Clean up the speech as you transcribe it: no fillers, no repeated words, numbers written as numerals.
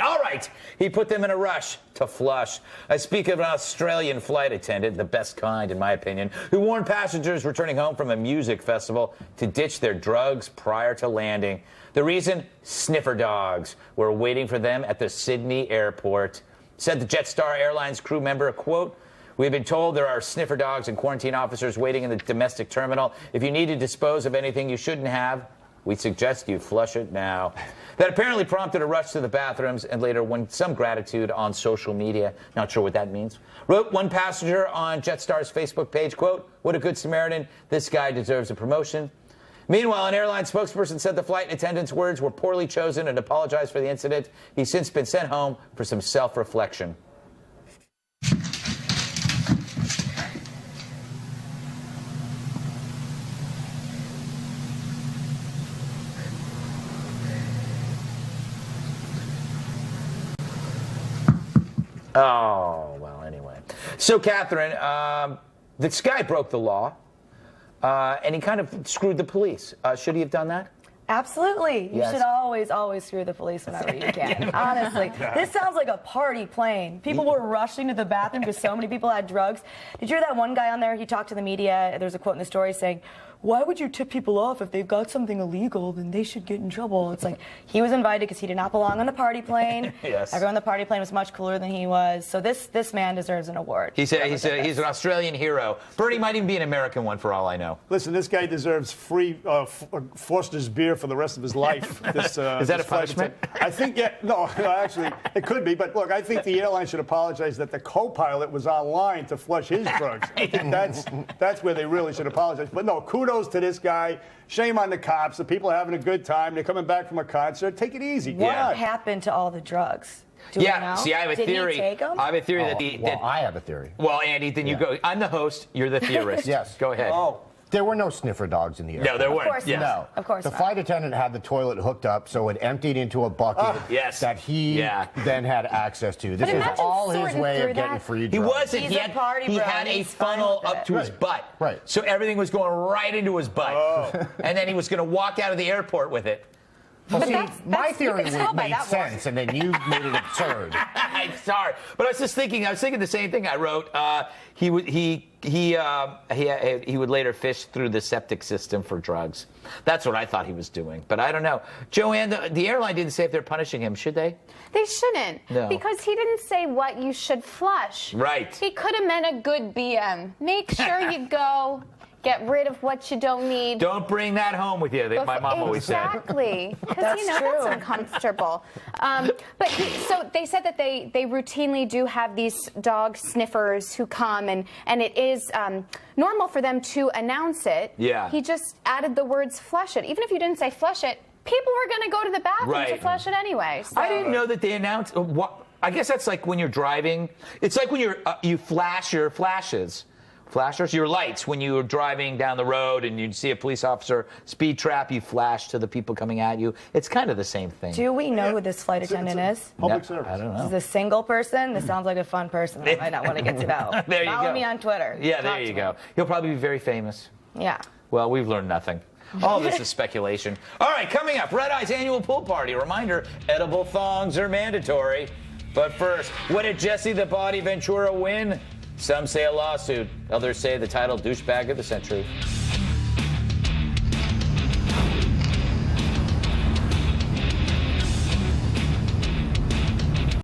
All right, he put them in a rush to flush. I speak of an Australian flight attendant, the best kind in my opinion, who warned passengers returning home from a music festival to ditch their drugs prior to landing. The reason? Sniffer dogs were waiting for them at the Sydney airport. Said the Jetstar Airlines crew member, quote, "We've been told there are sniffer dogs and quarantine officers waiting in the domestic terminal. If you need to dispose of anything you shouldn't have, we suggest you flush it now." That apparently prompted a rush to the bathrooms and later won some gratitude on social media. Not sure what that means. Wrote one passenger on Jetstar's Facebook page, quote, "What a good Samaritan. This guy deserves a promotion." Meanwhile, an airline spokesperson said the flight attendant's words were poorly chosen and apologized for the incident. He's since been sent home for some self-reflection. Oh, well, anyway. So, Catherine, this guy broke the law, and he kind of screwed the police. Should he have done that? Absolutely. You Yes. should always screw the police whenever you can. Honestly. This sounds like a party plane. People were rushing to the bathroom because so many people had drugs. Did you hear that one guy on there? He talked to the media. There's a quote in the story saying, "Why would you tip people off if they've got something illegal? Then they should get in trouble." It's like he was invited because he did not belong on the party plane. Yes. Everyone on the party plane was much cooler than he was. So this man deserves an award. He's an Australian hero. Bernie might even be an American one for all I know. Listen, this guy deserves free Foster's beer for the rest of his life. Is that a punishment? I think, yeah, no, actually, it could be. But look, I think the airline should apologize that the co-pilot was online to flush his drugs. I think that's where they really should apologize. But no, kudos to this guy. Shame on the cops. The people are having a good time. They're coming back from a concert. Take it easy. What Yeah. happened to all the drugs? Do we know? See, I have a Did theory. he take them? I have a theory I have a theory. Well, Andy, then you go. I'm the host. You're the theorist. Yes. Go ahead. Oh. There were no sniffer dogs in the air. No, there Of weren't. course Yes. not. No. Of course the not. flight attendant had the toilet hooked up, so it emptied into a bucket Yes. that he then had access to. This is imagine all his sorting way through of getting that. free He drugs. wasn't. He's He a had, party he bro. had a He's fine funnel with up it. to his butt. Right. So everything was going right into his butt. Oh. And then he was going to walk out of the airport with it. Well, see, that's- my you theory can tell by made that sense, and then you made it absurd. I'm sorry, but I was thinking the same thing. I wrote he would later fish through the septic system for drugs. That's what I thought he was doing, but I don't know. Joanne, the airline didn't say if they're punishing him, should they? They shouldn't, No. because he didn't say what you should flush. Right. He could have meant a good BM. Make sure you go, get rid of what you don't need. Don't bring that home with you. My mom always said. Exactly, because That's that's true. uncomfortable. So they said that they routinely do have these dog sniffers who come, and it is normal for them to announce it. Yeah. He just added the words "flush it." Even if you didn't say "flush it," people were going to go to the bathroom to Right. flush it anyway. So. I didn't know that they announced. I guess that's like when you're driving. It's like when you flash your flashers, your lights when you're driving down the road and you see a police officer speed trap. You flash to the people coming at you. It's kind of the same thing. Do we know who this flight attendant is? Public service. I don't Is know. this a single person? This sounds like a fun person. I might not want to get to know. There you Follow go. me on Twitter. Yeah, Talk there to you me. go. He'll probably be very famous. Yeah. Well, we've learned nothing. All this is speculation. All right, coming up, Red Eye's annual pool party. Reminder, edible thongs are mandatory. But first, what did Jesse the Body Ventura win? Some say a lawsuit. Others say the title douchebag of the century.